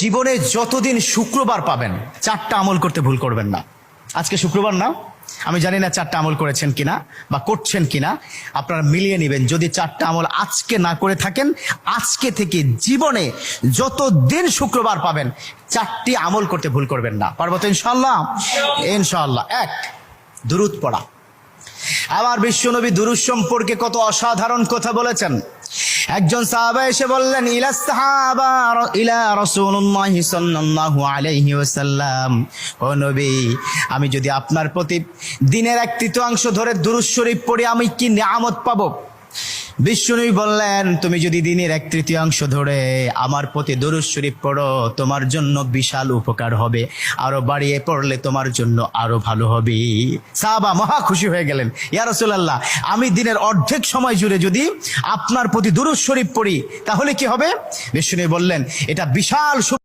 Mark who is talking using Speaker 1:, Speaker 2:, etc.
Speaker 1: জীবনে যতদিন শুক্রবার পাবেন 4টা আমল করতে ভুল করবেন না। আজকে শুক্রবার না, আমি জানি না 4টা আমল করেছেন কিনা বা করছেন কিনা, আপনারা মিলিয়ে নেবেন। যদি 4টা আমল আজকে না করে থাকেন, আজকে থেকে জীবনে যতদিন শুক্রবার পাবেন 4টি আমল করতে ভুল করবেন না। পারবো তো ইনশাআল্লাহ? ইনশাআল্লাহ। 1, দুরূদ পড়া। আমার বিশ্বনবী দুরূদ সম্পর্কে কত অসাধারণ কথা বলেছেন। একজন সাহাবা এসে বললেন, ইলা রাসূলুল্লাহ সাল্লাল্লাহু আলাইহি ওয়াসাল্লাম, ও নবী, আমি যদি আপনার প্রতি দিনের 1/3 ধরে দুরূদ শরীফ পড়ি আমি কি নিয়ামত পাবো? বিশ্বনবী বললেন, তুমি যদি দিনের 1/3 ধরে আমার প্রতি দুরূদ শরীফ পড়ো তোমার জন্য বিশাল উপকার হবে, আরো বাড়িয়ে পড়লে তোমার জন্য আরো ভালো হবে। সাহাবা মহা খুশি হয়ে গেলেন, ইয়া রাসূলুল্লাহ, আমি দিনের অর্ধেক সময় জুড়ে যদি আপনার প্রতি দুরূদ শরীফ পড়ি তাহলে কি হবে? বিশ্বনবী বললেন, এটা বিশাল